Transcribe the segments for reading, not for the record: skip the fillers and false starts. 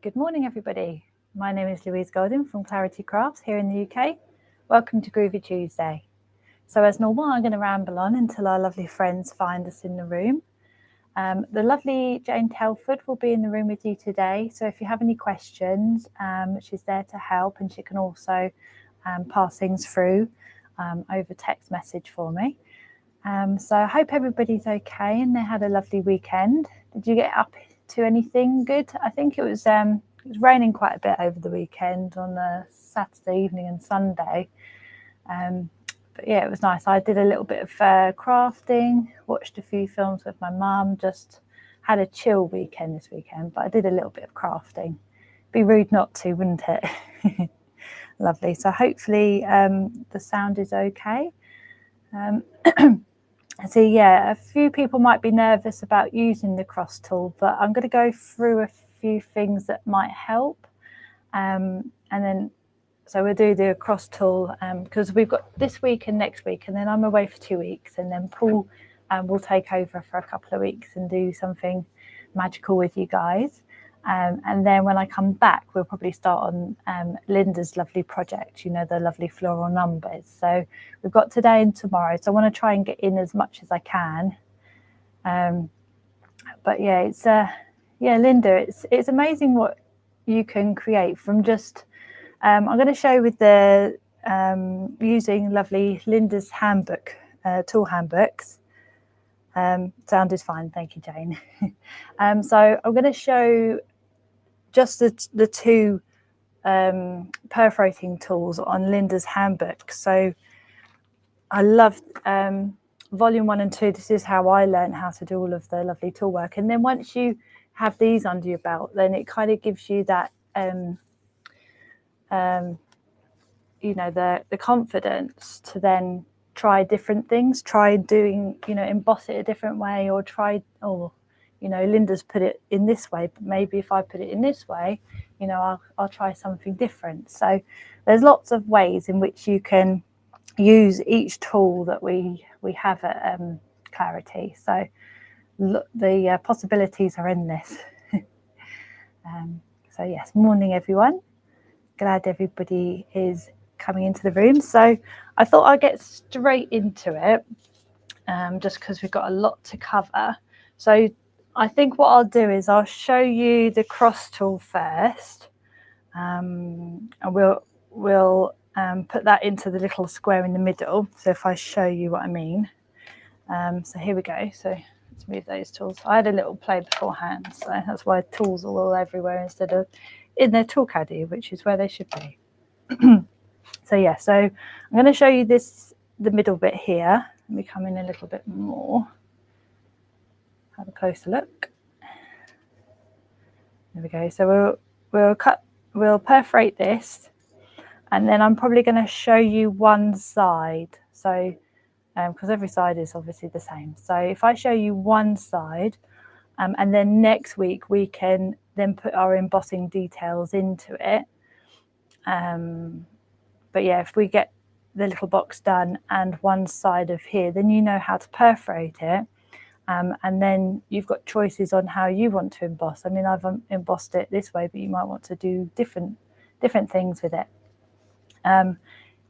Good morning, everybody. My name is Louise Golden from Clarity Crafts here in the UK. Welcome to Groovi Tuesday. So as normal, I'm going to ramble on until our lovely friends find us in the room. The lovely Jane Telford will be in the room with you today. So if you have any questions, she's there to help, and she can also pass things through over text message for me. So I hope everybody's okay and they had a lovely weekend. Did you get up to anything good? I think it was raining quite a bit over the weekend on the Saturday evening and Sunday. But yeah, it was nice. I did a little bit of crafting, watched a few films with my mum, just had a chill weekend this weekend, but I did a little bit of crafting. Be rude not to, wouldn't it? Lovely. So hopefully the sound is okay. So yeah, a few people might be nervous about using the cross tool, but I'm going to go through a few things that might help. And then, so we'll do the cross tool because we've got this week and next week, and then I'm away for 2 weeks, and then Paul will take over for a couple of weeks and do something magical with you guys. And then when I come back, we'll probably start on Linda's lovely project, you know, the lovely floral numbers. So we've got today and tomorrow. So I want to try and get in as much as I can. But yeah, it's Linda, it's amazing what you can create from just, I'm going to show with the using lovely Linda's handbook, tool handbooks. Sound is fine, thank you, Jane. So I'm going to show just the two perforating tools on Linda's handbook. So I love volume 1 and 2. This is how I learned how to do all of the lovely tool work. And then once you have these under your belt, then it kind of gives you that, you know, the confidence to then try different things, try doing, you know, emboss it a different way, or try, you know, Linda's put it in this way, but maybe if I put it in this way, you know, I'll try something different. So there's lots of ways in which you can use each tool that we have at Clarity. So look, the possibilities are endless. So yes, morning everyone. Glad everybody is coming into the room. So I thought I'd get straight into it, just because we've got a lot to cover. So I think what I'll do is I'll show you the cross tool first, and we'll put that into the little square in the middle. So if I show you what I mean, so here we go. So let's move those tools. I had a little play beforehand, so that's why tools are all everywhere instead of in their tool caddy, which is where they should be. So yeah, so I'm going to show you the middle bit here. Let me come in a little bit more. Have a closer look. There we go. So we'll perforate this, and then I'm probably going to show you one side. So because every side is obviously the same. So if I show you one side, and then next week we can then put our embossing details into it. But yeah, if we get the little box done and one side of here, then you know how to perforate it. And then you've got choices on how you want to emboss. I mean, I've embossed it this way, but you might want to do different things with it.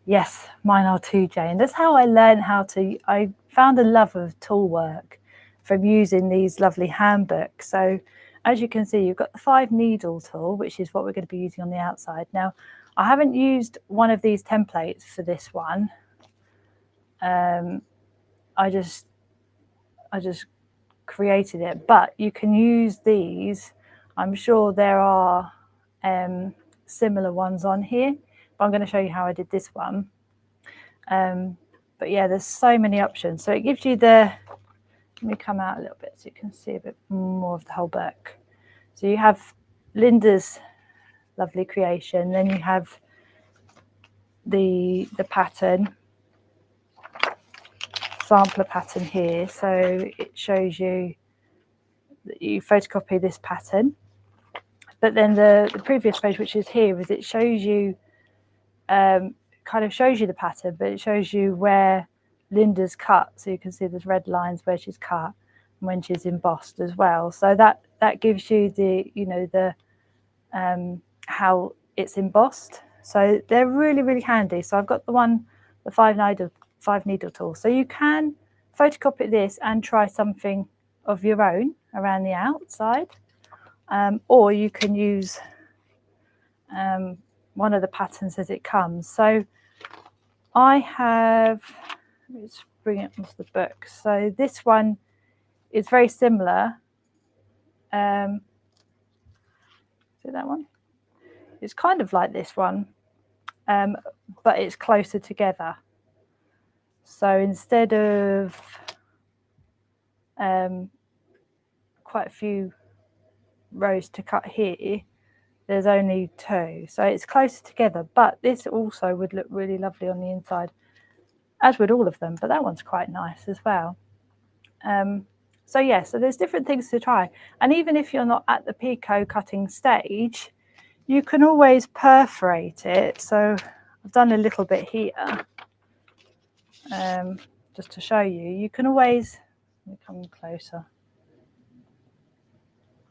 Yes, mine are too, Jane. That's how I learned I found a love of tool work from using these lovely handbooks. So as you can see, you've got the 5 needle tool, which is what we're going to be using on the outside. Now, I haven't used one of these templates for this one. I just created it, but you can use these. I'm sure there are similar ones on here, but I'm going to show you how I did this one. But yeah, there's so many options. So it gives you let me come out a little bit so you can see a bit more of the whole book. So you have Linda's lovely creation, then you have the pattern, sampler pattern here. So it shows you that you photocopy this pattern, but then the previous page, which is here, is it shows you kind of shows you the pattern, but it shows you where Linda's cut, so you can see there's red lines where she's cut and when she's embossed as well. So that gives you the, you know, the how it's embossed. So they're really, really handy. So I've got the 5 needle tool. So you can photocopy this and try something of your own around the outside, or you can use one of the patterns as it comes. So I have, let me just bring it onto the book. So this one is very similar. Is it that one? It's kind of like this one, but it's closer together. So instead of quite a few rows to cut here, there's only 2. So it's closer together, but this also would look really lovely on the inside, as would all of them, but that one's quite nice as well. So yeah, so there's different things to try. And even if you're not at the picot cutting stage, you can always perforate it. So I've done a little bit here, just to show you. You can always, let me come closer.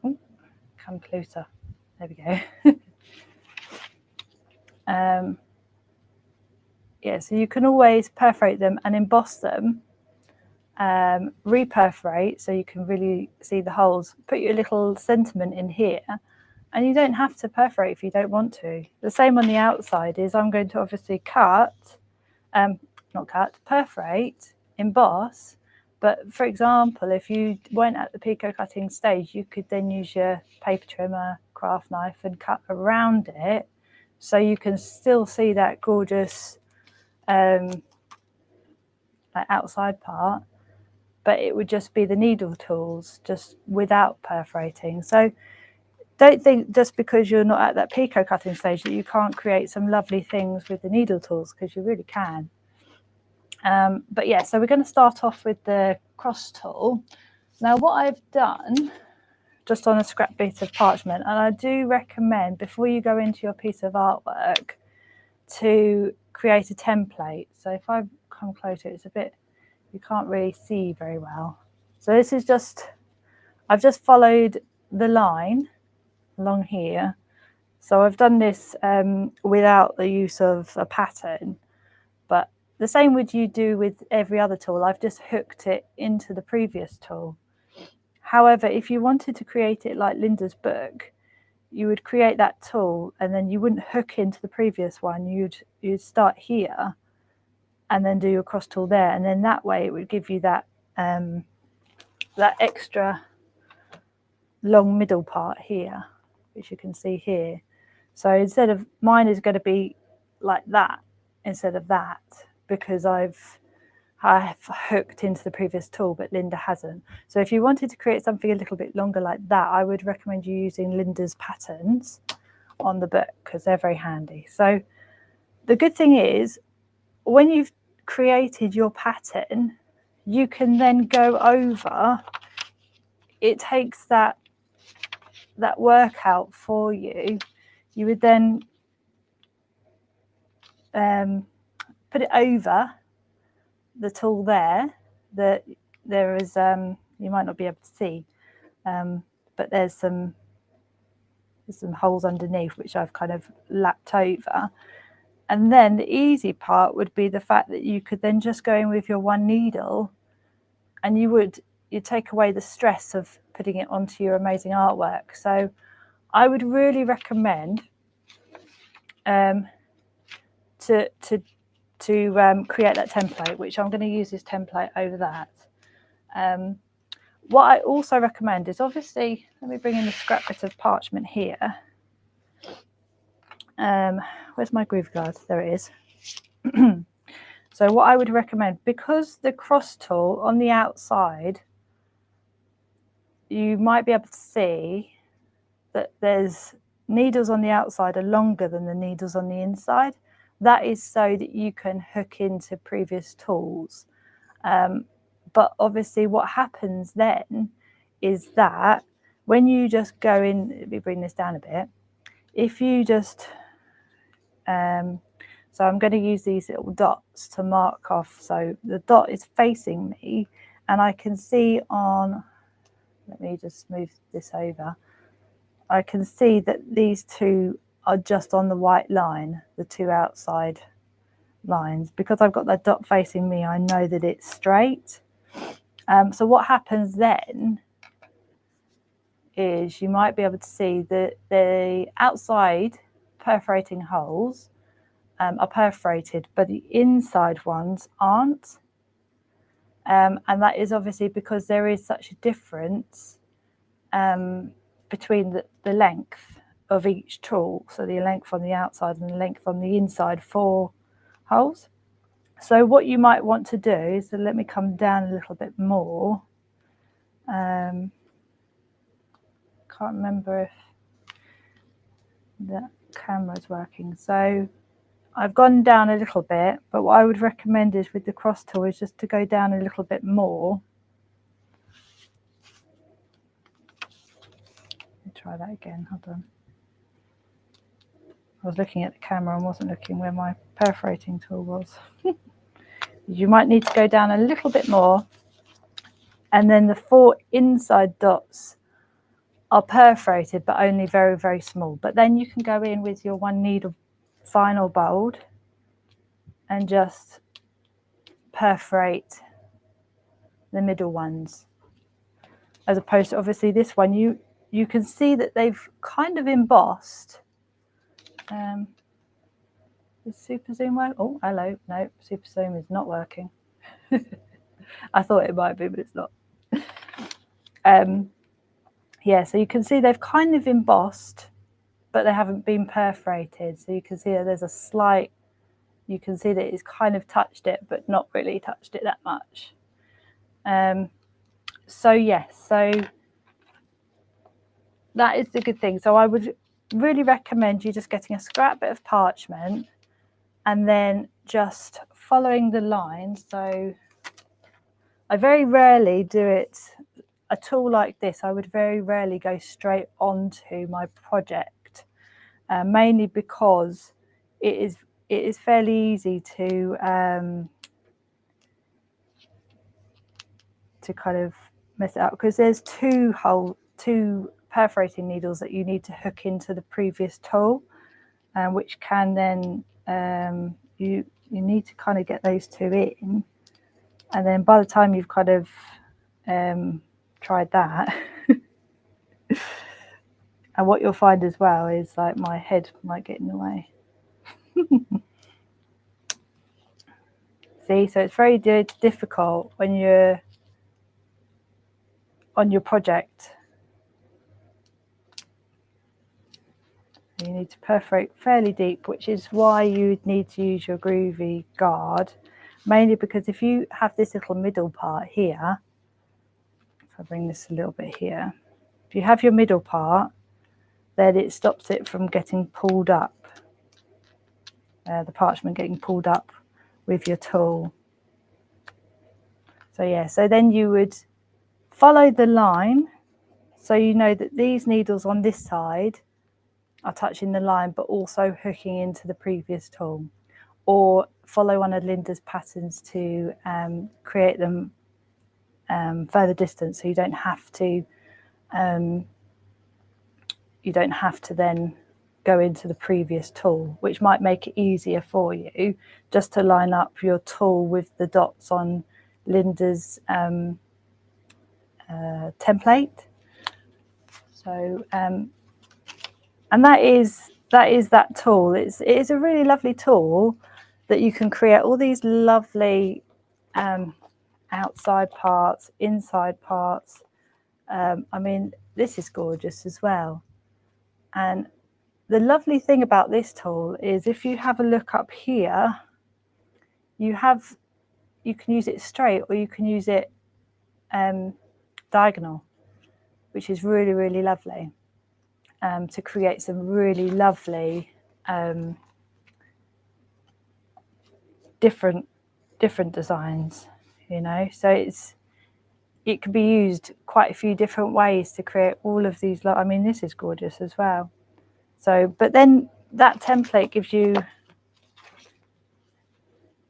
Ooh, come closer. There we go. Yeah, so you can always perforate them and emboss them, reperforate so you can really see the holes, put your little sentiment in here, and you don't have to perforate if you don't want to. The same on the outside is I'm going to obviously perforate, emboss, but for example, if you weren't at the picot cutting stage, you could then use your paper trimmer, craft knife and cut around it, so you can still see that gorgeous like outside part, but it would just be the needle tools, just without perforating. So don't think just because you're not at that picot cutting stage that you can't create some lovely things with the needle tools, because you really can. But yeah, so we're going to start off with the cross tool. Now what I've done, just on a scrap bit of parchment, and I do recommend before you go into your piece of artwork to create a template. So if I come closer, it's a bit, you can't really see very well. So this is just, I've just followed the line along here. So I've done this without the use of a pattern, but the same would you do with every other tool. I've just hooked it into the previous tool. However, if you wanted to create it like Linda's book, you would create that tool and then you wouldn't hook into the previous one. You'd start here and then do your cross tool there, and then that way it would give you that that extra long middle part here, which you can see here. So instead of, mine is going to be like that instead of that, because I've hooked into the previous tool, but Linda hasn't. So if you wanted to create something a little bit longer like that, I would recommend you using Linda's patterns on the book, because they're very handy. So the good thing is, when you've created your pattern, you can then go over, it takes that work out for you. You would then put it over the tool there. That there is, you might not be able to see, but there's some holes underneath which I've kind of lapped over. And then the easy part would be the fact that you could then just go in with your one needle, and you'd take away the stress of putting it onto your amazing artwork. So I would really recommend to create that template, which I'm going to use this template over that. What I also recommend is, obviously, let me bring in the scrap bit of parchment here. Where's my groove guard? There it is. So what I would recommend, because the cross tool on the outside, you might be able to see that there's needles on the outside are longer than the needles on the inside. That is so that you can hook into previous tools. But obviously what happens then is that when you just go in, let me bring this down a bit. If you just, so I'm going to use these little dots to mark off. So the dot is facing me, and I can see on, let me just move this over. I can see that these two are just on the white line, the two outside lines. Because I've got that dot facing me, I know that it's straight. So what happens then is you might be able to see that the outside perforating holes are perforated, but the inside ones aren't. And that is obviously because there is such a difference between the length of each tool. So the length on the outside and the length on the inside for holes. So what you might want to do is, so let me come down a little bit more. Can't remember if the camera's working. So I've gone down a little bit, but what I would recommend is with the cross tool is just to go down a little bit more. Let me try that again, hold on. I was looking at the camera and wasn't looking where my perforating tool was. You might need to go down a little bit more. And then the 4 inside dots are perforated, but only very, very small. But then you can go in with your 1 needle final bold and just perforate the middle ones. As opposed to obviously this one, you can see that they've kind of embossed. Does super zoom work? Oh, hello. No, super zoom is not working. I thought it might be, but it's not. Yeah, so you can see they've kind of embossed, but they haven't been perforated. So you can see that there's a slight, you can see that it's kind of touched it, but not really touched it that much. So yes, so that is the good thing. So I would really recommend you just getting a scrap bit of parchment and then just following the line. So I very rarely do it, a tool like this, I would very rarely go straight onto my project, mainly because it is fairly easy to kind of mess it up, because there's two perforating needles that you need to hook into the previous tool, which can then you need to kind of get those two in, and then by the time you've kind of tried that and what you'll find as well is like my head might get in the way. See, so it's very difficult when you're on your project. You need to perforate fairly deep, which is why you need to use your Groovi guard, mainly because if you have this little middle part here, if I bring this a little bit here, if you have your middle part, then it stops it from getting pulled up, the parchment getting pulled up with your tool. So yeah, so then you would follow the line, so you know that these needles on this side are touching the line but also hooking into the previous tool, or follow one of Linda's patterns to create them further distance, so you don't have to then go into the previous tool, which might make it easier for you just to line up your tool with the dots on Linda's template. So and that is that tool. It is a really lovely tool that you can create all these lovely outside parts, inside parts. I mean, this is gorgeous as well. And the lovely thing about this tool is if you have a look up here, you can use it straight or you can use it diagonal, which is really, really lovely, to create some really lovely different designs, you know. So it can be used quite a few different ways to create all of these. I mean, this is gorgeous as well. So, but then that template gives you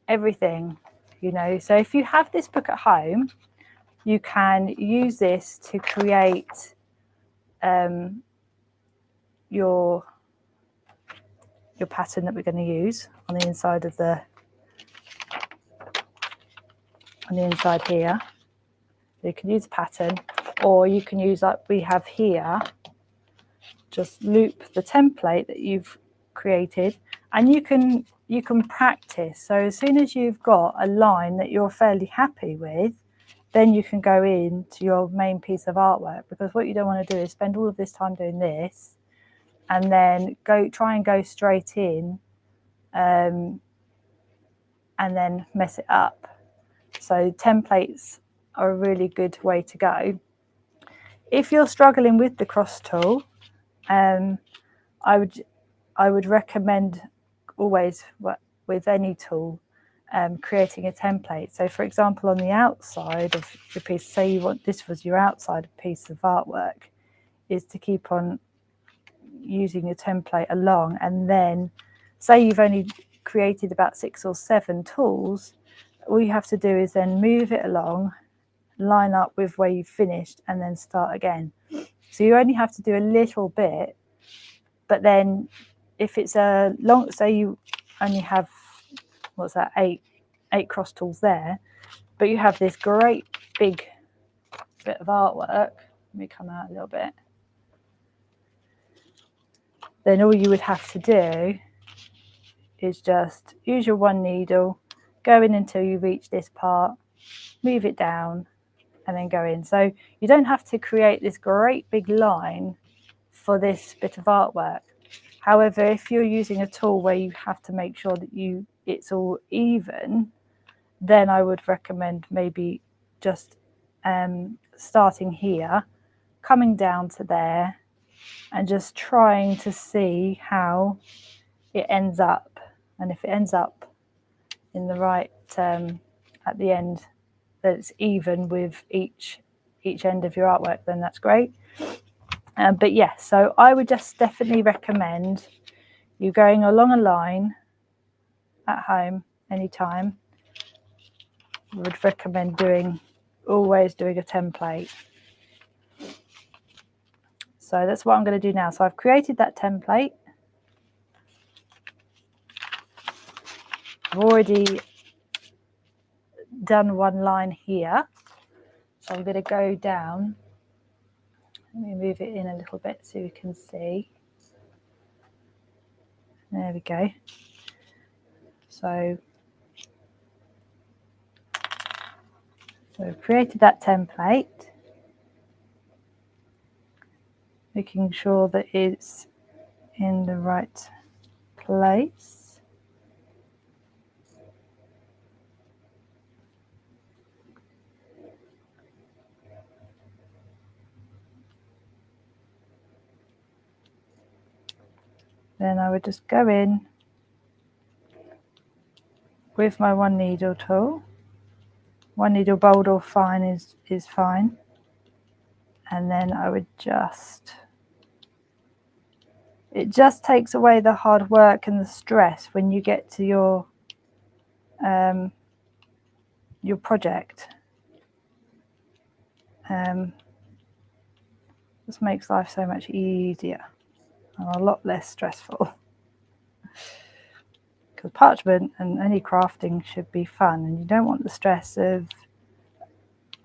everything, you know. So if you have this book at home, you can use this to create your pattern that we're going to use on the inside of on the inside here. So you can use a pattern, or you can use, like we have here, just loop the template that you've created, and you can practice. So as soon as you've got a line that you're fairly happy with, then you can go into your main piece of artwork, because what you don't want to do is spend all of this time doing this and then try and go straight in and then mess it up. So templates are a really good way to go. If you're struggling with the cross tool, I would recommend always, with any tool, creating a template. So for example, on the outside of your piece, say you want, this was your outside piece of artwork, is to keep on using your template along, and then say you've only created about 6 or 7 tools, all you have to do is then move it along, line up with where you've finished, and then start again. So you only have to do a little bit, but then if it's a long, say you only have, what's that, 8 cross tools there, but you have this great big bit of artwork, let me come out a little bit, then all you would have to do is just use your one needle, go in until you reach this part, move it down, and then go in. So you don't have to create this great big line for this bit of artwork. However, if you're using a tool where you have to make sure that it's all even, then I would recommend maybe just starting here, coming down to there, and just trying to see how it ends up. And if it ends up in the right, at the end, that it's even with each end of your artwork, then that's great. But yes, so I would just definitely recommend you going along a line at home anytime. I would recommend always doing a template. So that's what I'm going to do now. So I've created that template. I've already done one line here. So I'm going to go down. Let me move it in a little bit so you can see. There we go. So I've created that template, making sure that it's in the right place. Then I would just go in with my one needle tool. One needle bold or fine is fine. And then I would it just takes away the hard work and the stress when you get to your project. Just makes life so much easier and a lot less stressful. Because parchment and any crafting should be fun, and you don't want the stress of,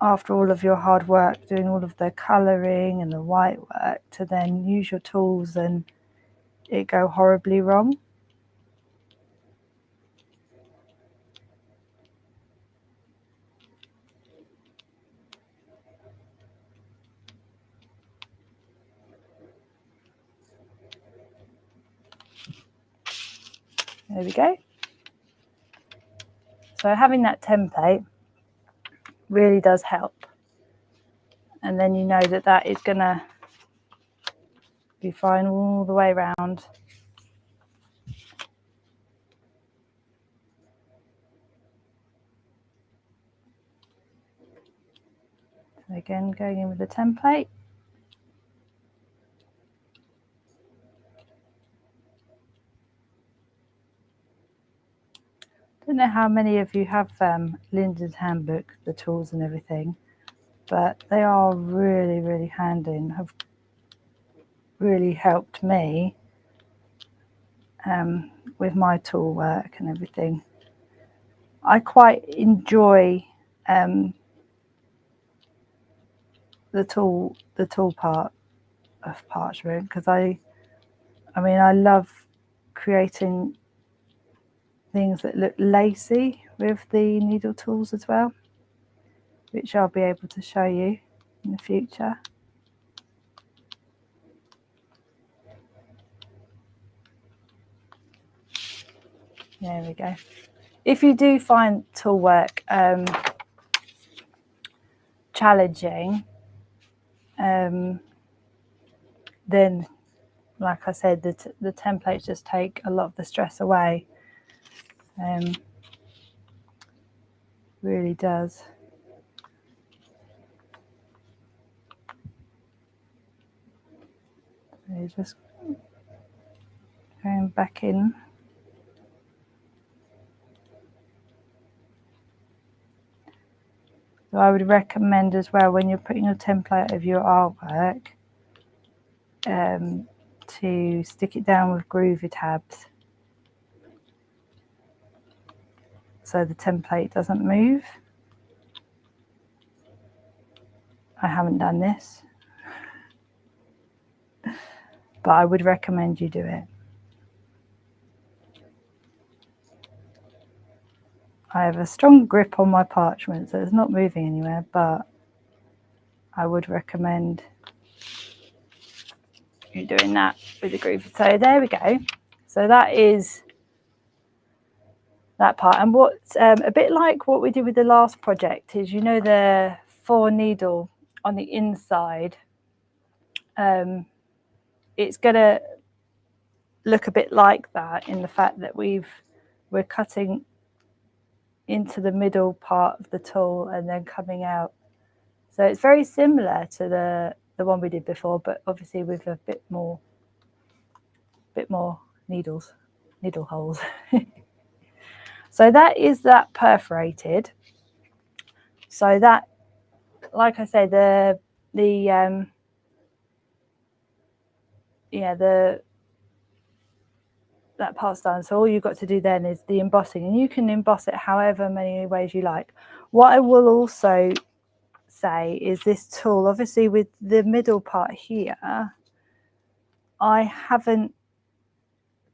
after all of your hard work doing all of the colouring and the white work, to then use your tools and it go horribly wrong. There we go. So having that template really does help. And then you know that that is going to be fine all the way around. So again, going in with the template. I don't know how many of you have Linda's handbook, the tools and everything, but they are really, really handy and have really helped me with my tool work and everything. I quite enjoy the tool part of parchment, because I mean, I love creating things that look lacy with the needle tools as well, which I'll be able to show you in the future. There we go. If you do find tool work challenging, then, like I said, the templates just take a lot of the stress away. Really does. So just going back in. So I would recommend as well, when you're putting your template of your artwork, to stick it down with Groovi tabs so the template doesn't move. I haven't done this, but I would recommend you do it. I have a strong grip on my parchment, so it's not moving anywhere, but I would recommend you doing that with the Groovi. So there we go. So that is that part. And what's a bit like what we did with the last project is, you know, the 4 needle on the inside, it's going to look a bit like that, in the fact that we're cutting into the middle part of the tool and then coming out. So it's very similar to the one we did before, but obviously with a bit more needle holes. So that is that perforated. So that, like I say, that part's done. So all you've got to do then is the embossing, and you can emboss it however many ways you like. What I will also say is, this tool, obviously with the middle part here, I haven't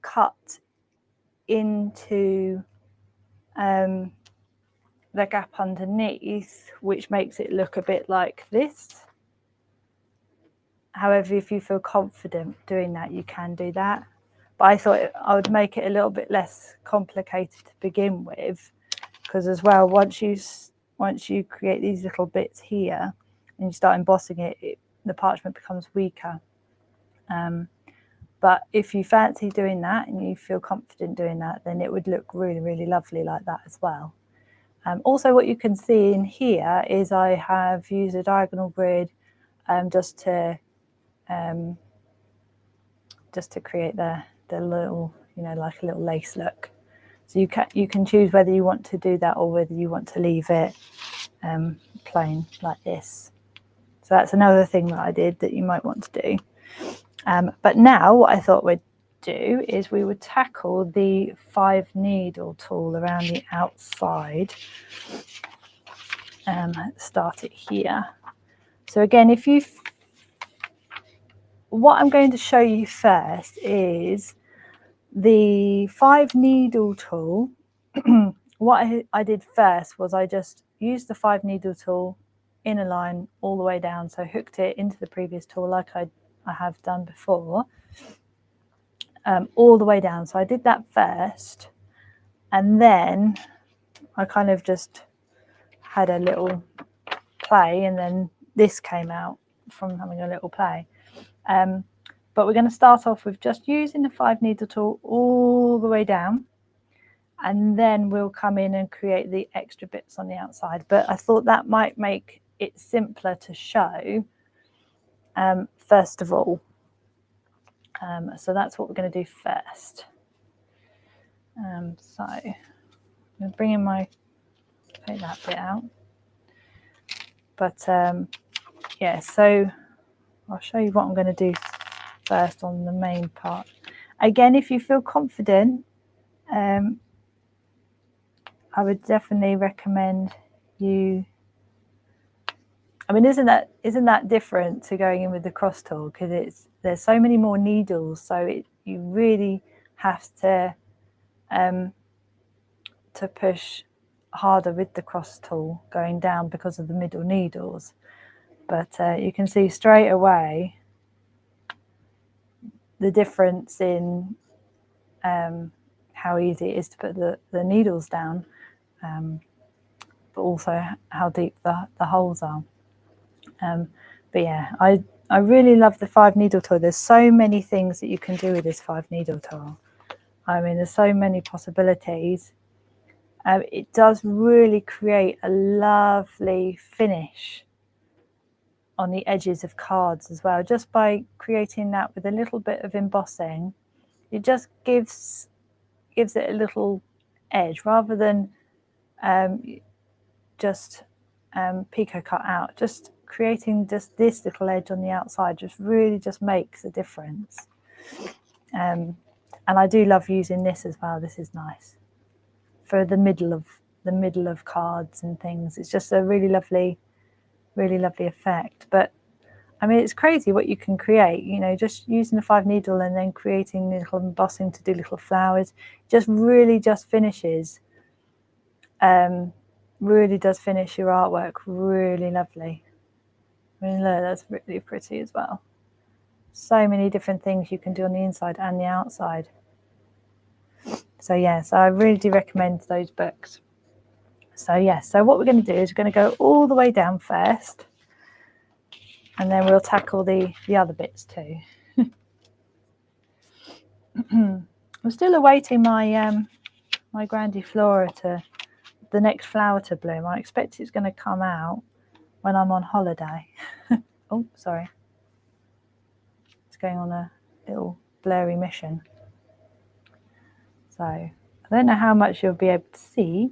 cut into the gap underneath, which makes it look a bit like this. However, if you feel confident doing that, you can do that. But I thought I would make it a little bit less complicated to begin with, because as well, once you create these little bits here and you start embossing it, the parchment becomes weaker. But if you fancy doing that and you feel confident doing that, then it would look really, really lovely like that as well. Also, what you can see in here is I have used a diagonal grid just to create the little, you know, like a little lace look. So you can choose whether you want to do that or whether you want to leave it plain like this. So that's another thing that I did that you might want to do. But now what I thought we'd do is we would tackle the 5 needle tool around the outside. Start it here. So again, what I'm going to show you first is the 5 needle tool. What I did first was I just used the 5 needle tool in a line all the way down, so hooked it into the previous tool like I have done before, all the way down. So I did that first, and then I kind of just had a little play, and then this came out from having a little play. But we're going to start off with just using the 5 needle tool all the way down, and then we'll come in and create the extra bits on the outside. But I thought that might make it simpler to show first of all. So that's what we're going to do first. So I'm going to bring in take that bit out. But yeah, so I'll show you what I'm going to do first on the main part. Again, if you feel confident, I would definitely recommend you. I mean, isn't that different to going in with the cross tool, because there's so many more needles, so you really have to push harder with the cross tool going down because of the middle needles. But you can see straight away the difference in how easy it is to put the needles down, but also how deep the holes are. But yeah, I really love the 5 needle tool. There's so many things that you can do with this 5 needle tool. I mean, there's so many possibilities. It does really create a lovely finish on the edges of cards as well, just by creating that with a little bit of embossing. It just gives it a little edge, rather than just pico cut out. Just creating just this little edge on the outside just really just makes a difference. And I do love using this as well. This is nice for the middle of cards and things. It's just a really lovely effect. But I mean, it's crazy what you can create, you know, just using a 5 needle and then creating little embossing to do little flowers. Just really just finishes, really does finish your artwork really lovely. I mean, look, that's really pretty as well. So many different things you can do on the inside and the outside. So yeah, so I really do recommend those books. So yeah, so what we're going to do is we're going to go all the way down first, and then we'll tackle the other bits too. I'm still awaiting my my Grandiflora the next flower to bloom. I expect it's going to come out when I'm on holiday. Oh, sorry. It's going on a little blurry mission. So I don't know how much you'll be able to see,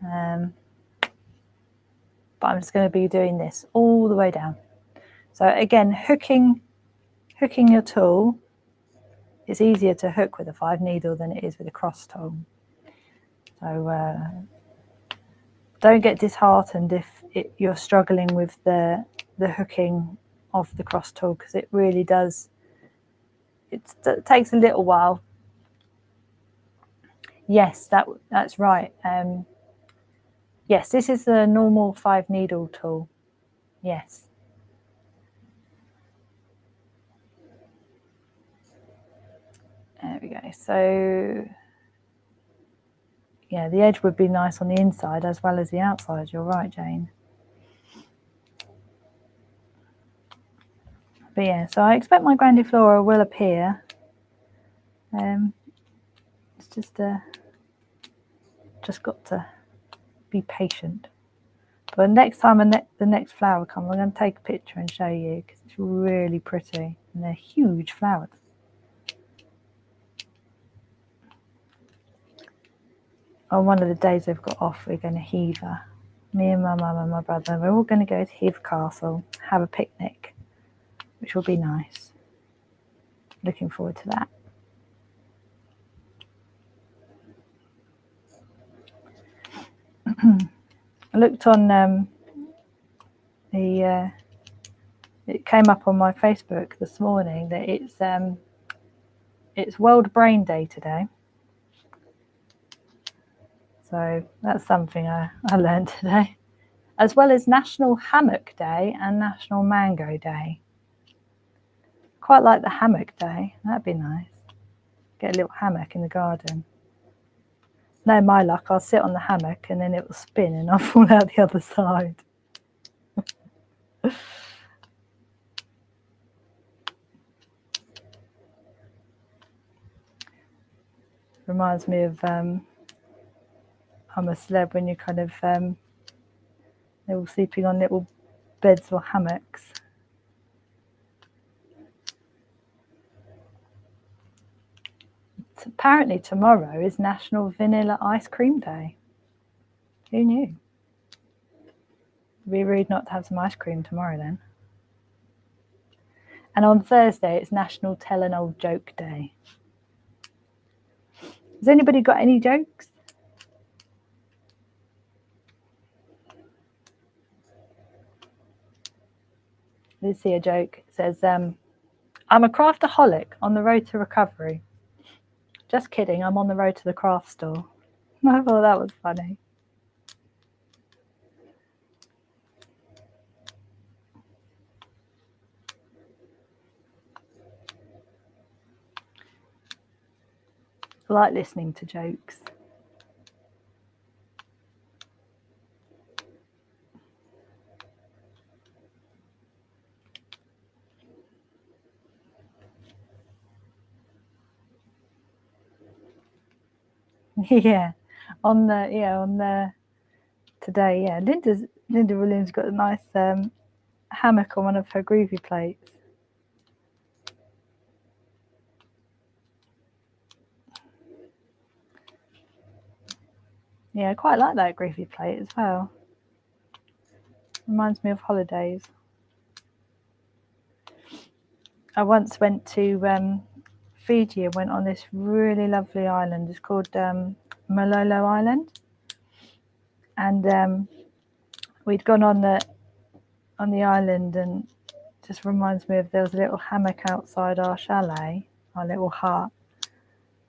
but I'm just going to be doing this all the way down. So again, hooking your tool is easier to hook with a 5 needle than it is with a cross tool. So don't get disheartened if you're struggling with the hooking of the cross tool, because it really does. It takes a little while. Yes, that's right. Yes, this is the normal 5 needle tool. Yes. There we go. So yeah, the edge would be nice on the inside as well as the outside. You're right, Jane. But yeah, so I expect my Grandiflora will appear. It's just got to be patient. But next time the next flower comes, I'm going to take a picture and show you, because it's really pretty and they're huge flowers. On one of the days they've got off, we're going to Hever. Me and my mum and my brother, we're all going to go to Hever Castle, have a picnic, which will be nice. Looking forward to that. I looked on it came up on my Facebook this morning that it's World Brain Day today. So that's something I learned today, as well as National Hammock Day and National Mango Day. Quite like the hammock day. That'd be nice. Get a little hammock in the garden. No, my luck, I'll sit on the hammock and then it will spin and I'll fall out the other side. Reminds me of I'm a Celeb, when you kind of they're all sleeping on little beds or hammocks. Apparently tomorrow is National Vanilla Ice Cream Day. Who knew? It'd be rude not to have some ice cream tomorrow then. And on Thursday, it's National Tell an Old Joke Day. Has anybody got any jokes? Let's see a joke. It says, I'm a craftaholic on the road to recovery. Just kidding, I'm on the road to the craft store. I thought that was funny. I like listening to jokes. Yeah, on the today, yeah. Linda Williams got a nice hammock on one of her Groovi plates. Yeah, I quite like that Groovi plate as well. Reminds me of holidays. I once went to Fiji and went on this really lovely island. It's called Malolo Island, and we'd gone on the island, and it just reminds me of there was a little hammock outside our chalet, our little hut,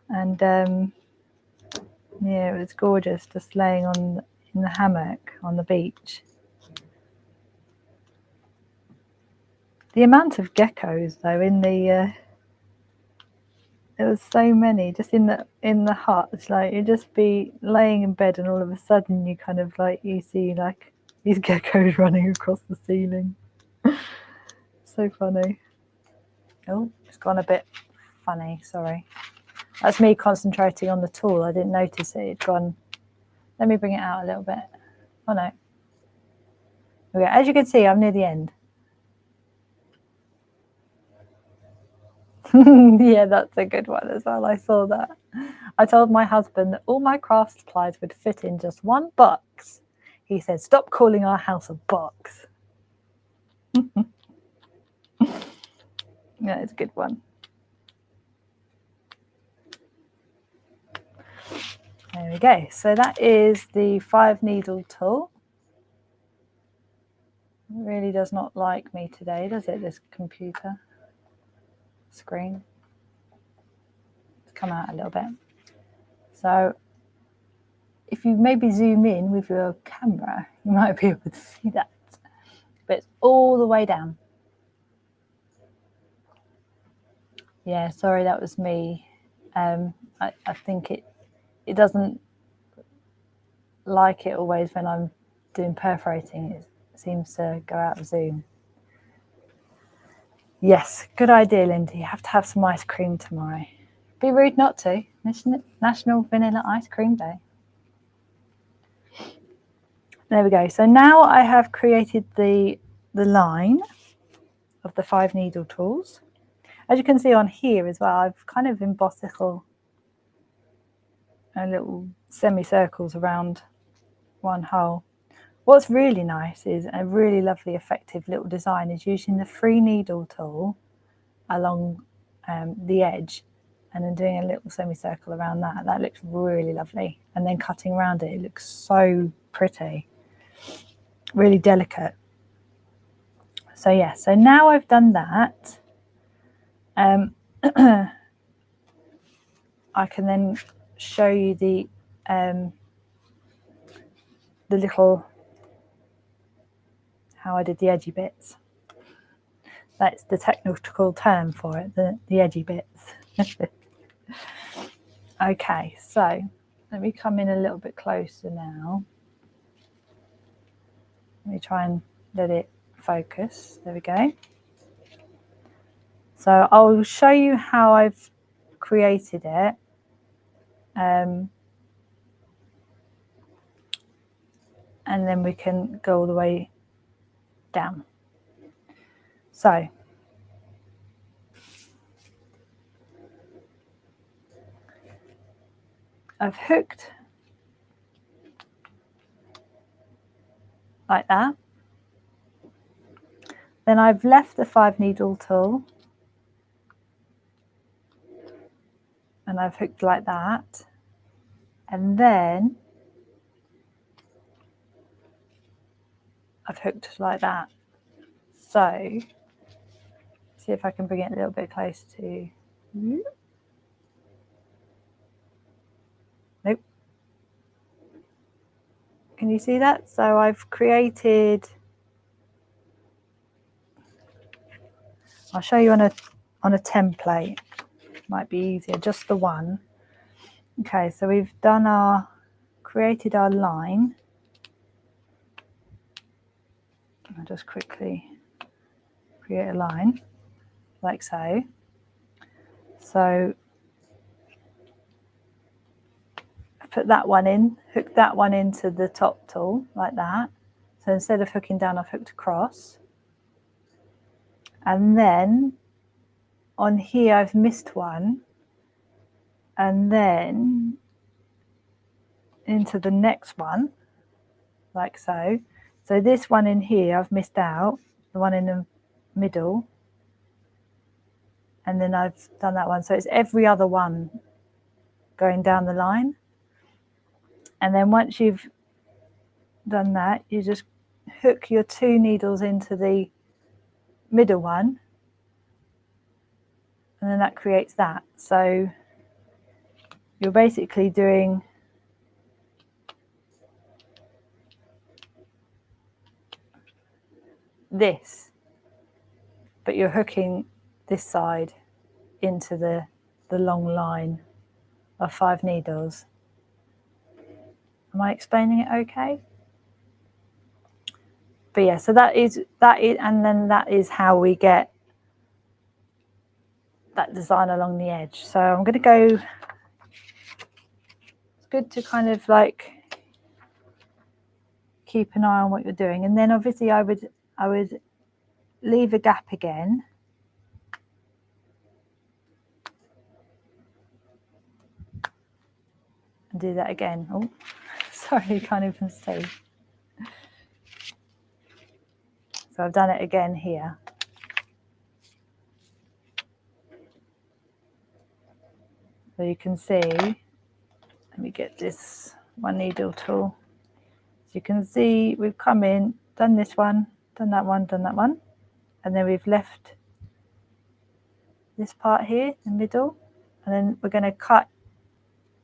and yeah, it was gorgeous, just laying in the hammock on the beach. The amount of geckos though in the there was so many just in the hut. It's like you'd just be laying in bed and all of a sudden you kind of like you see like these geckos running across the ceiling. So funny. Oh, it's gone a bit funny, sorry. That's me concentrating on the tool. I didn't notice it had gone. Let me bring it out a little bit. Oh no. Okay, as you can see, I'm near the end. Yeah, that's a good one as well. I saw that. I told my husband that all my craft supplies would fit in just one box. He said, "Stop calling our house a box." Yeah, it's a good one. There we go. So that is the 5-needle tool. It really does not like me today, does it, this computer screen? Let's come out a little bit. So if you maybe zoom in with your camera, you might be able to see that. But it's all the way down. Yeah, sorry, that was me. I think it doesn't like it always when I'm doing perforating. It seems to go out of zoom. Yes, good idea, Linda. You have to have some ice cream tomorrow. Be rude not to. National Vanilla Ice Cream Day. There we go. So now I have created the line of the 5-needle tools. As you can see on here as well, I've kind of embossed little semicircles around one hole. What's really nice is a really lovely effective little design is using the 3-needle tool along the edge and then doing a little semicircle around that. That looks really lovely. And then cutting around it, it looks so pretty, really delicate. So yeah, so now I've done that, I can then show you the little, how I did the edgy bits. That's the technical term for it, the edgy bits. Okay, so let me come in a little bit closer now. Let me try and let it focus. There we go. So I'll show you how I've created it. And then we can go all the way down. So I've hooked like that. Then I've left the 5 needle tool and I've hooked like that, and then I've hooked like that. So see if I can bring it a little bit closer to you. Nope. Can you see that? So I've created, I'll show you on a template, might be easier, just the one. Okay, so we've done created our line. I'll just quickly create a line like so. So put that one in, hook that one into the top tool like that. So instead of hooking down, I've hooked across. And then on here, I've missed one. And then into the next one, like so. So this one in here, I've missed out, the one in the middle. And then I've done that one. So it's every other one going down the line. And then once you've done that, you just hook your 2 needles into the middle one, and then that creates that. So you're basically doing this, but you're hooking this side into the long line of 5 needles. Am I explaining it okay? But yeah, so that is, and then that is how we get that design along the edge. So I'm going to go, it's good to kind of like keep an eye on what you're doing. And then obviously I would leave a gap again. And do that again. Oh, sorry, you can't even see. So I've done it again here. So you can see, let me get this 1 needle tool. So you can see we've come in, done this one, done that one, done that one. And then we've left this part here, the middle. And then we're going to cut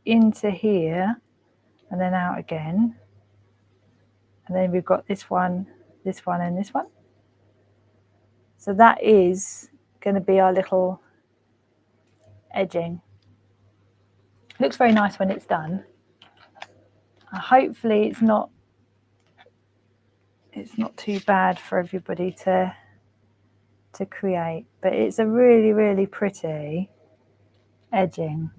into here and then out again. And then we've got this one, and this one. So that is going to be our little edging. Looks very nice when it's done. Hopefully it's not too bad for everybody to create, but it's a really, really pretty edging.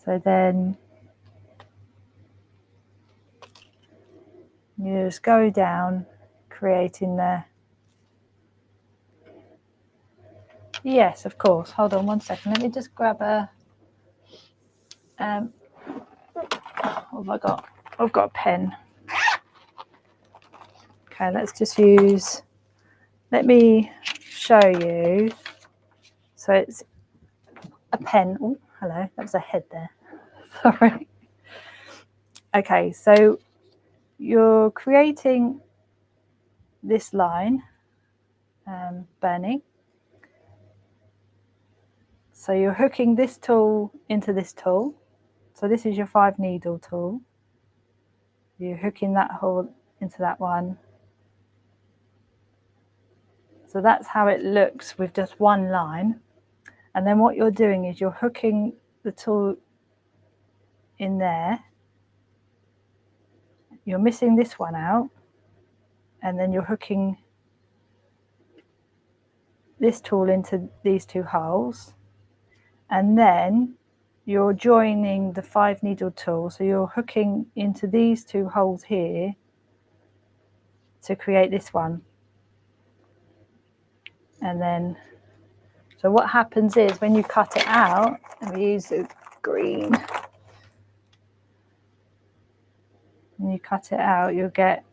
So then you just go down, creating the, yes, of course. Hold on 1 second. Let me just grab a, what have I got? I've got a pen. Okay, let's just use, let me show you. So it's a pen. Oh, hello, that was a head there. Sorry. Okay, so you're creating this line, Bernie. So you're hooking this tool into this tool. So this is your 5 needle tool. You're hooking that hole into that one. So that's how it looks with just one line. And then what you're doing is you're hooking the tool in there. You're missing this one out. And then you're hooking this tool into these 2 holes. And then you're joining the 5 needle tool. So you're hooking into these 2 holes here to create this one. And then, so what happens is when you cut it out, and we use the green, when you cut it out, you'll get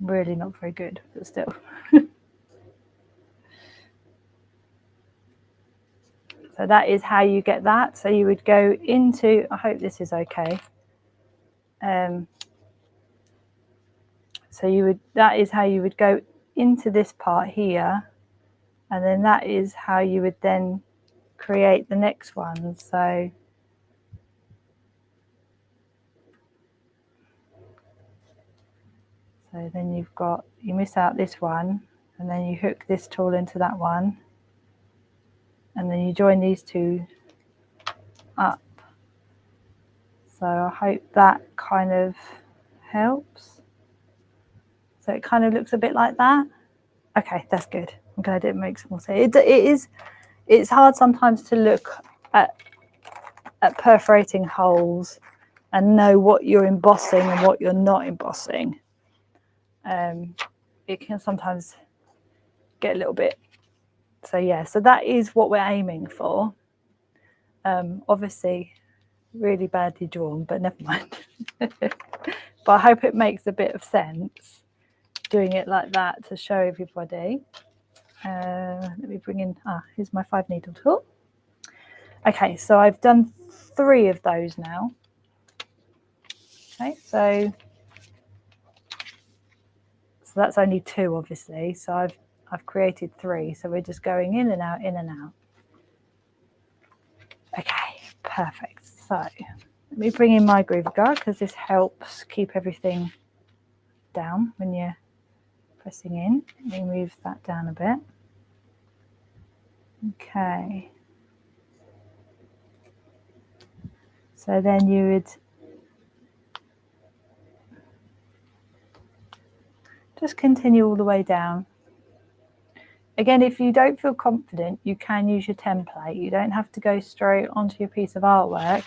Really not very good, but still. So that is how you get that. So you would go into, I hope this is okay. So you would, that is how you would go into this part here, and then that is how you would then create the next one. So then you've got, you miss out this one, and then you hook this tool into that one, and then you join these two up. So I hope that kind of helps. So it kind of looks a bit like that. Okay, that's good. I'm glad it makes more sense. It's hard sometimes to look at perforating holes and know what you're embossing and what you're not embossing. It can sometimes get a little bit. So yeah, so that is what we're aiming for. Obviously, really badly drawn, but never mind. But I hope it makes a bit of sense doing it like that to show everybody. Let me bring in, here's my 5 needle tool. Okay, so I've done 3 of those now. Okay, so that's only 2, obviously. So I've created 3. So we're just going in and out, in and out. Okay, perfect. So let me bring in my Groovi guard because this helps keep everything down when you're pressing in. Let me move that down a bit. Okay. So then you would just continue all the way down. Again, if you don't feel confident, you can use your template. You don't have to go straight onto your piece of artwork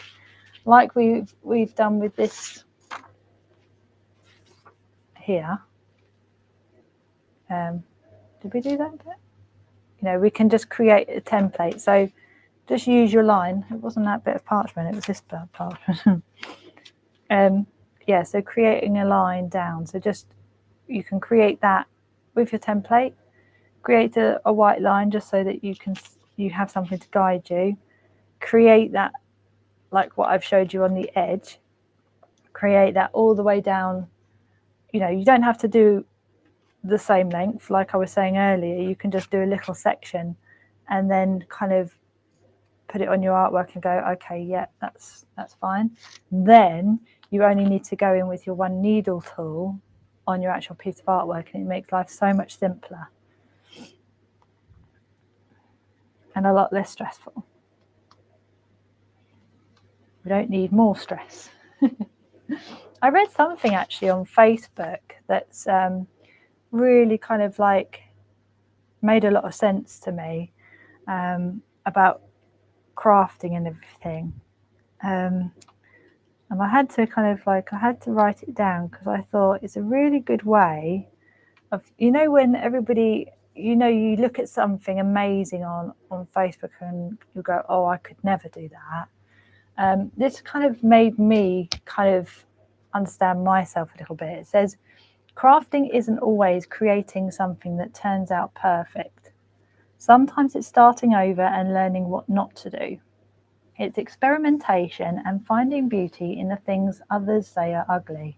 like we've done with this here. Did we do that bit? You know, we can just create a template. So just use your line. It wasn't that bit of parchment, it was this bit of parchment. Yeah, so creating a line down. So just, you can create that with your template. Create a white line just so that you have something to guide you. Create that like what I've showed you on the edge. Create that all the way down. You know, you don't have to do the same length like I was saying earlier. You can just do a little section and then kind of put it on your artwork and go, okay, yeah, that's fine. Then you only need to go in with your 1 needle tool on your actual piece of artwork, and it makes life so much simpler and a lot less stressful. We don't need more stress. I read something actually on Facebook that's really kind of like made a lot of sense to me about crafting and everything. And I had to kind of like, I had to write it down because I thought it's a really good way of, you know, when everybody, you know, you look at something amazing on Facebook and you go, oh, I could never do that. This kind of made me kind of understand myself a little bit. It says, crafting isn't always creating something that turns out perfect. Sometimes it's starting over and learning what not to do. It's experimentation and finding beauty in the things others say are ugly.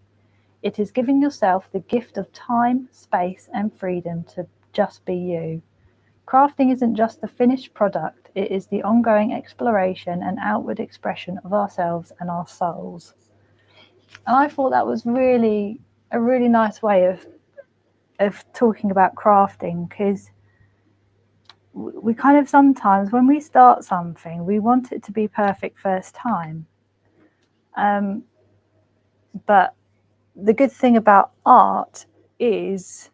It is giving yourself the gift of time, space, and freedom to just be you. Crafting isn't just the finished product, it is the ongoing exploration and outward expression of ourselves and our souls. And I thought that was really a really nice way of talking about crafting, because we kind of sometimes when we start something, we want it to be perfect first time. But the good thing about art is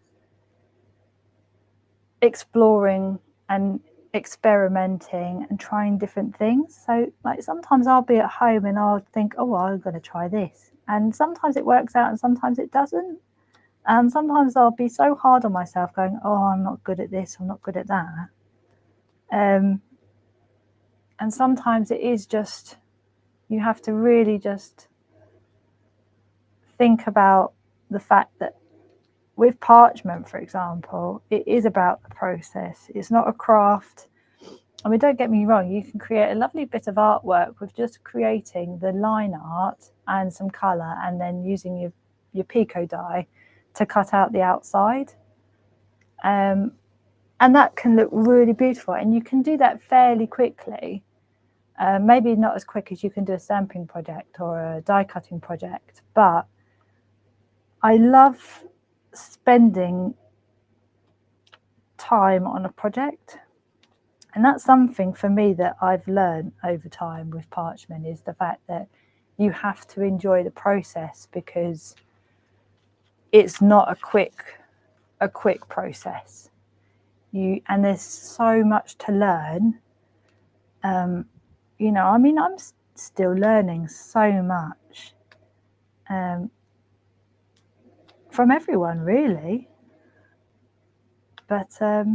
exploring and experimenting and trying different things. So like sometimes I'll be at home and I'll think, oh, well, I'm going to try this. And sometimes it works out and sometimes it doesn't. And sometimes I'll be so hard on myself going, oh, I'm not good at this, I'm not good at that. And sometimes it is just, you have to really just think about the fact that with parchment, for example, it is about the process. It's not a craft. I mean, don't get me wrong, you can create a lovely bit of artwork with just creating the line art and some colour, and then using your pico die to cut out the outside. And that can look really beautiful, and you can do that fairly quickly. Maybe not as quick as you can do a stamping project or a die cutting project, but I love spending time on a project. And that's something for me that I've learned over time with parchment, is the fact that you have to enjoy the process, because it's not a quick process. And there's so much to learn. You know, I mean, I'm still learning so much from everyone, really. But I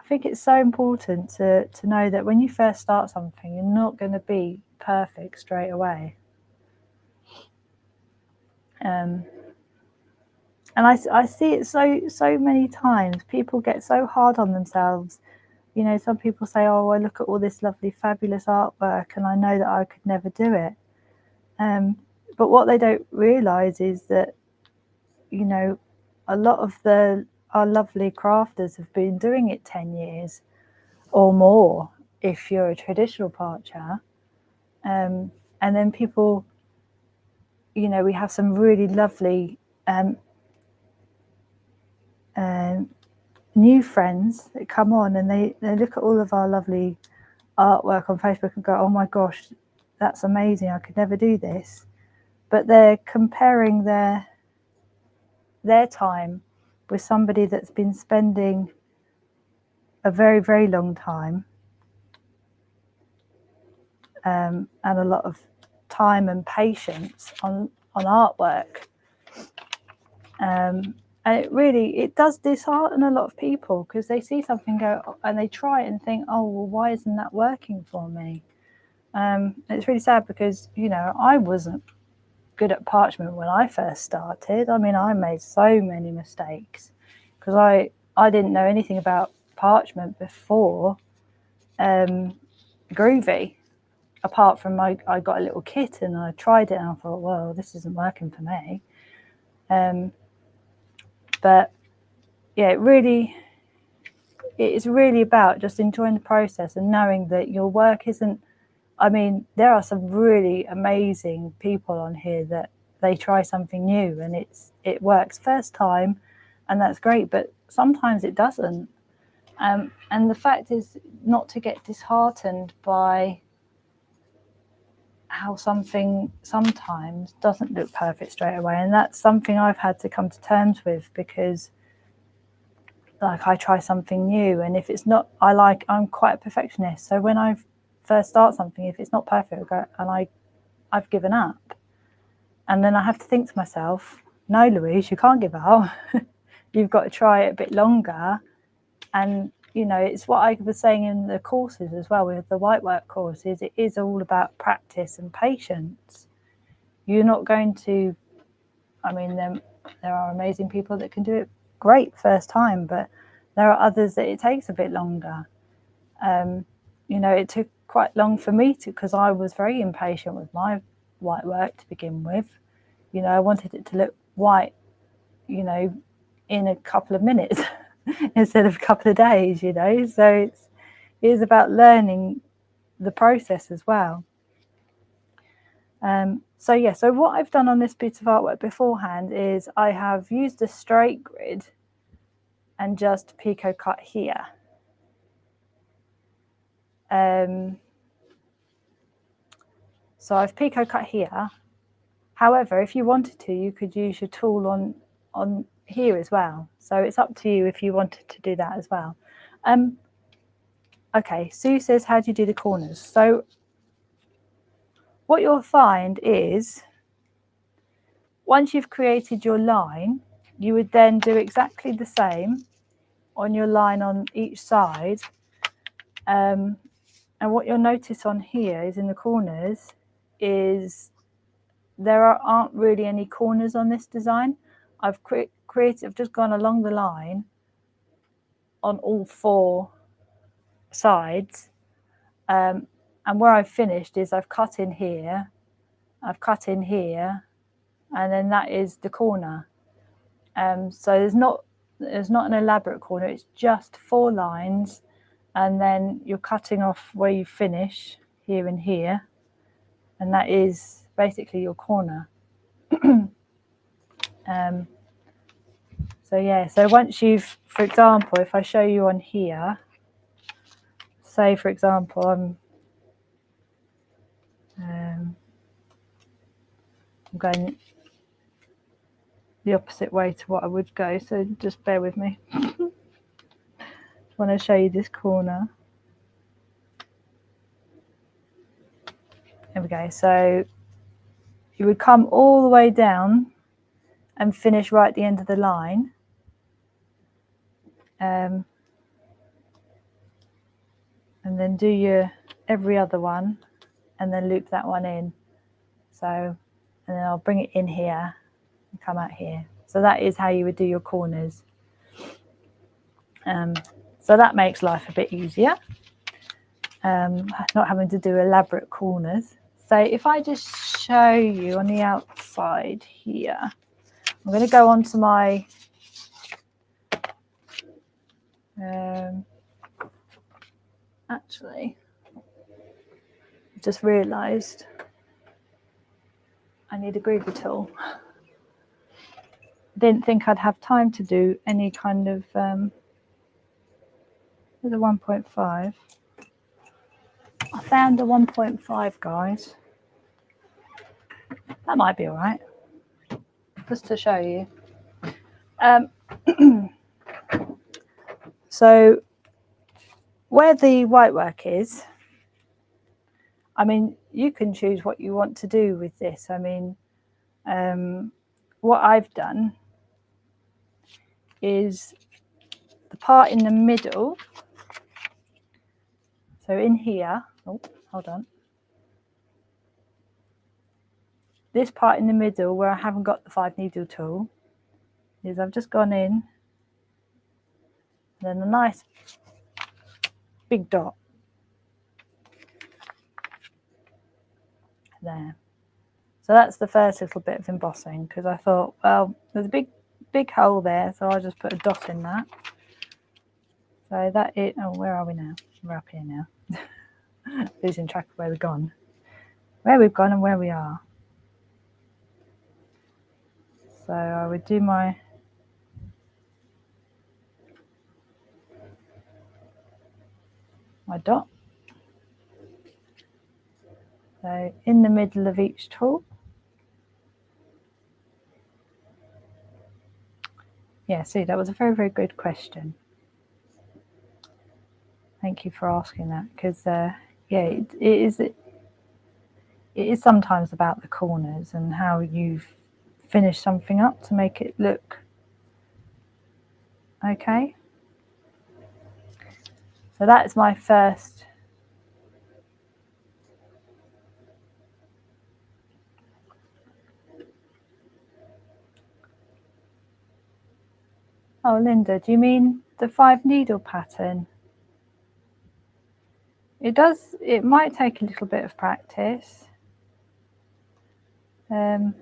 think it's so important to know that when you first start something, you're not going to be perfect straight away. And I see it so many times. People get so hard on themselves. You know, some people say, oh, I look at all this lovely, fabulous artwork and I know that I could never do it. But what they don't realise is that, you know, a lot of our lovely crafters have been doing it 10 years or more if you're a traditional parcher. And then people, you know, we have some really lovely new friends that come on, and they look at all of our lovely artwork on Facebook and go, oh my gosh, that's amazing, I could never do this. But they're comparing their time with somebody that's been spending a very, very long time and a lot of time and patience on artwork. And it does dishearten a lot of people, because they see something go and they try it and think, oh, well, why isn't that working for me? It's really sad, because, you know, I wasn't good at parchment when I first started. I mean, I made so many mistakes because I didn't know anything about parchment before Groovi, apart from I got a little kit and I tried it and I thought, well, this isn't working for me. But yeah, it is really about just enjoying the process and knowing that your work isn't, I mean, there are some really amazing people on here that they try something new and it works first time, and that's great, but sometimes it doesn't. And the fact is not to get disheartened by how something sometimes doesn't look perfect straight away. And that's something I've had to come to terms with, because like I try something new, and if it's not, I'm quite a perfectionist. So when I first start something, if it's not perfect, and I've given up. And then I have to think to myself, no, Louise, you can't give up. You've got to try it a bit longer. And, you know, it's what I was saying in the courses as well, with the white work courses, it is all about practice and patience. You're not going to, I mean, there are amazing people that can do it great first time, but there are others that it takes a bit longer. You know, it took quite long for me because I was very impatient with my white work to begin with. You know, I wanted it to look white, you know, in a couple of minutes instead of a couple of days, you know. So it is about learning the process as well. So what I've done on this bit of artwork beforehand is I have used a straight grid and just pico cut here. So I've pico cut here. However, if you wanted to, you could use your tool on here as well. So it's up to you if you wanted to do that as well. Okay, Sue says, how do you do the corners? So what you'll find is once you've created your line, you would then do exactly the same on your line on each side. And what you'll notice on here is in the corners is there aren't really any corners on this design. I've just gone along the line on all 4 sides, and where I've finished is I've cut in here, I've cut in here, and then that is the corner. So there's not an elaborate corner, it's just 4 lines, and then you're cutting off where you finish here and here, and that is basically your corner. So yeah, so once you've, for example, if I show you on here, say for example I'm going the opposite way to what I would go, so just bear with me. Just want to show you this corner. There we go. So you would come all the way down and finish right at the end of the line. And then do your every other one and then loop that one in. So, and then I'll bring it in here and come out here. So that is how you would do your corners. So that makes life a bit easier, not having to do elaborate corners. So if I just show you on the outside here, I'm going to go on to my actually, I just realised I need a Groovi tool. Didn't think I'd have time to do any kind of there's a 1.5. I found a 1.5, guys. That might be all right, just to show you. So where the white work is, I mean, you can choose what you want to do with this. I mean, what I've done is the part in the middle. So in here, oh, hold on. This part in the middle where I haven't got the 5 needle tool is I've just gone in, and then a nice big dot there. So that's the first little bit of embossing, because I thought, well, there's a big hole there, so I'll just put a dot in that. So that it, oh, where are we now? We're up here now. Losing track of where we've gone and where we are. So I would do my dot. So in the middle of each tool. Yeah, see, that was a very, very good question. Thank you for asking that, because yeah, it is sometimes about the corners and how you've finished something up to make it look okay. So that is my first Oh, Linda, do you mean the 5 needle pattern? It might take a little bit of practice. But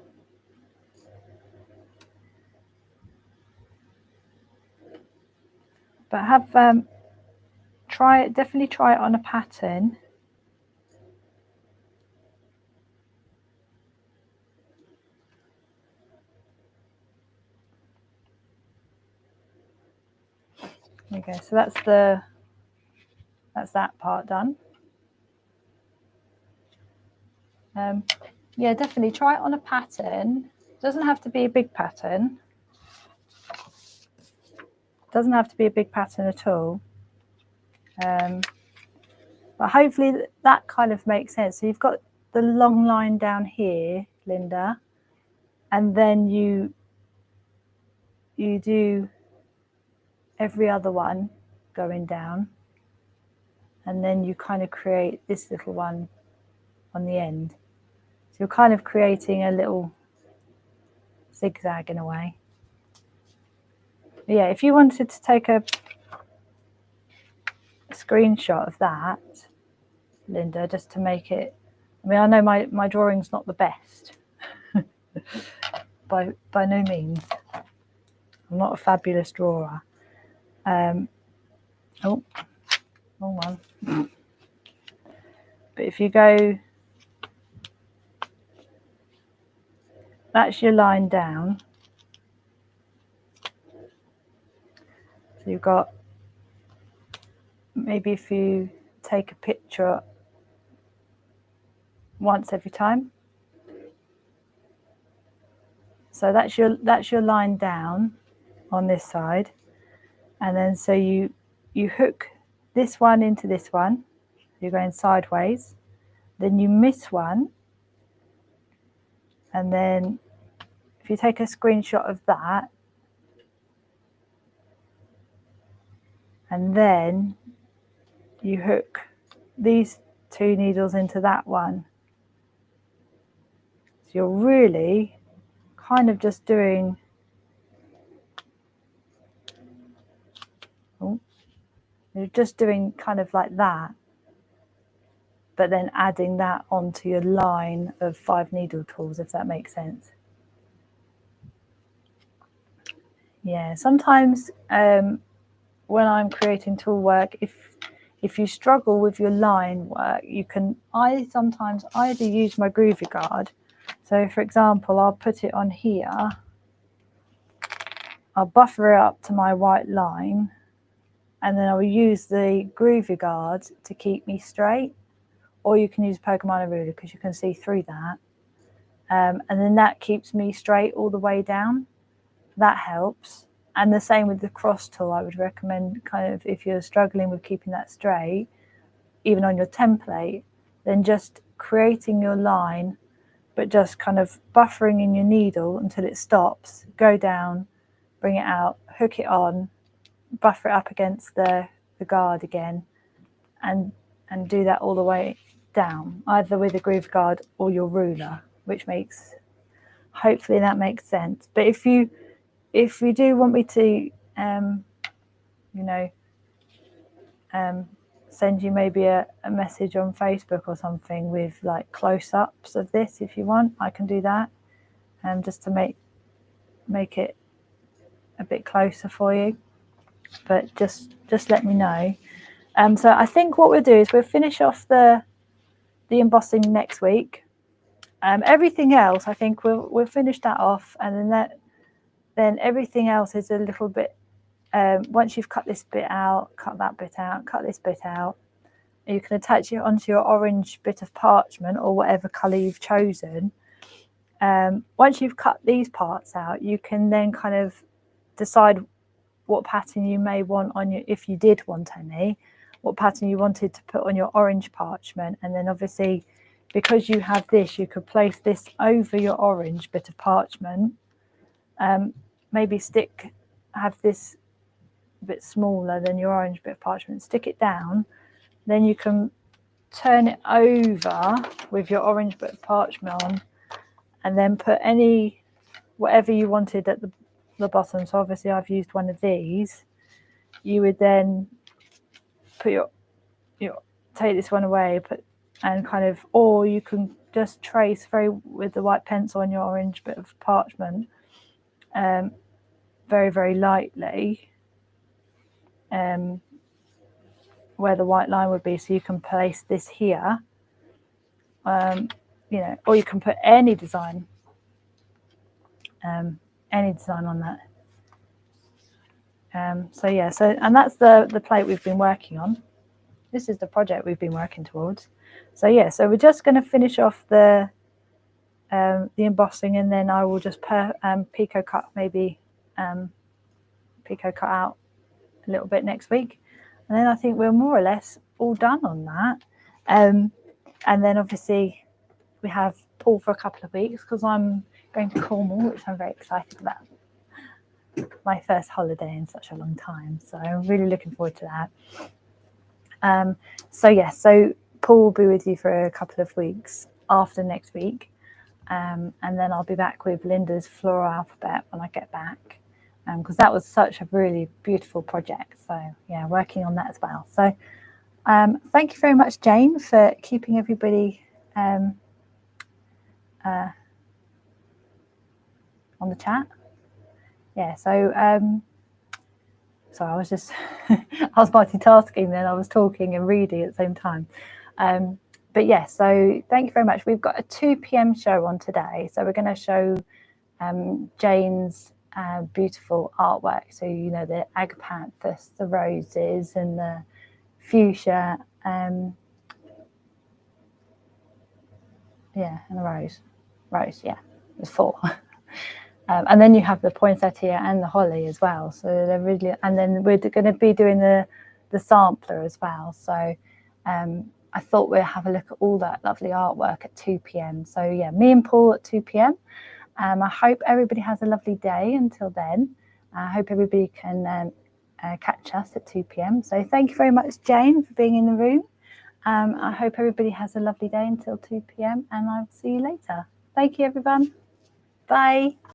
have definitely try it on a pattern. Okay, so that's that part done. Yeah, definitely try it on a pattern. It doesn't have to be a big pattern. It doesn't have to be a big pattern at all. But hopefully that kind of makes sense. So you've got the long line down here, Linda, and then you do every other one going down, and then you kind of create this little one on the end. So you're kind of creating a little zigzag in a way. Yeah, if you wanted to take a screenshot of that, Linda, just to make it, I mean, I know my drawing's not the best, by no means. I'm not a fabulous drawer. Oh, wrong one. But if you go, that's your line down. So you've got, maybe if you take a picture once every time. So that's your line down on this side, and then so you hook this one into this one. You're going sideways, then you miss one, and then if you take a screenshot of that, and then you hook these 2 needles into that one. So you're really kind of just doing, you're just doing kind of like that, but then adding that onto your line of 5 needle tools, if that makes sense. Yeah, sometimes when I'm creating tool work, if you struggle with your line work, I sometimes either use my Groovi guard. So for example, I'll put it on here, I'll buffer it up to my white line, and then I'll use the Groovi guard to keep me straight, or you can use a Pokemon ruler because you can see through that. And then that keeps me straight all the way down. That helps. And the same with the cross tool. I would recommend, kind of, if you're struggling with keeping that straight, even on your template, then just creating your line, but just kind of buffering in your needle until it stops, go down, bring it out, hook it on, buffer it up against the guard again, and do that all the way down, either with a Groovi guard or your ruler, which makes, hopefully that makes sense. But if you do want me to, send you maybe a message on Facebook or something with like close-ups of this, if you want, I can do that, just to make it a bit closer for you. But just let me know. So I think what we'll do is we'll finish off the embossing next week. Everything else, I think we'll finish that off, and then everything else is a little bit, once you've cut this bit out, cut that bit out, cut this bit out, you can attach it onto your orange bit of parchment or whatever colour you've chosen. Once you've cut these parts out, you can then kind of decide what pattern you may want on your, if you did want any, what pattern you wanted to put on your orange parchment. And then obviously, because you have this, you could place this over your orange bit of parchment. Maybe have this a bit smaller than your orange bit of parchment, stick it down, then you can turn it over with your orange bit of parchment on, and then put whatever you wanted at the bottom. So obviously I've used one of these. You would then put take this one away, and kind of, or you can just trace with the white pencil on your orange bit of parchment, very, very lightly, where the white line would be. So you can place this here, or you can put any design on that. So yeah, and that's the plate we've been working on. This is the project we've been working towards. So yeah, so we're just going to finish off the embossing, and then I will just picot cut, maybe picot cut out a little bit next week, and then I think we're more or less all done on that. And then obviously we have Paul for a couple of weeks because I'm going to Cornwall, which I'm very excited about. My first holiday in such a long time, so I'm really looking forward to that. So Paul will be with you for a couple of weeks after next week, and then I'll be back with Linda's floral alphabet when I get back. because that was such a really beautiful project. So yeah, working on that as well. So thank you very much, Jane, for keeping everybody on the chat. Yeah, so I was just I was multitasking then. I was talking and reading at the same time. But yeah, so thank you very much. We've got a 2 p.m. show on today. So we're going to show Jane's beautiful artwork. So, you know, the agapanthus, the roses and the fuchsia. Yeah, and the rose, yeah, there's 4. And then you have the poinsettia and the holly as well. So they're really, and then we're going to be doing the sampler as well. So I thought we'd have a look at all that lovely artwork at 2 p.m. So yeah, me and Paul at 2 p.m. I hope everybody has a lovely day until then. I hope everybody can catch us at 2 p.m. So thank you very much, Jane, for being in the room. I hope everybody has a lovely day until 2 p.m. and I'll see you later. Thank you, everyone. Bye.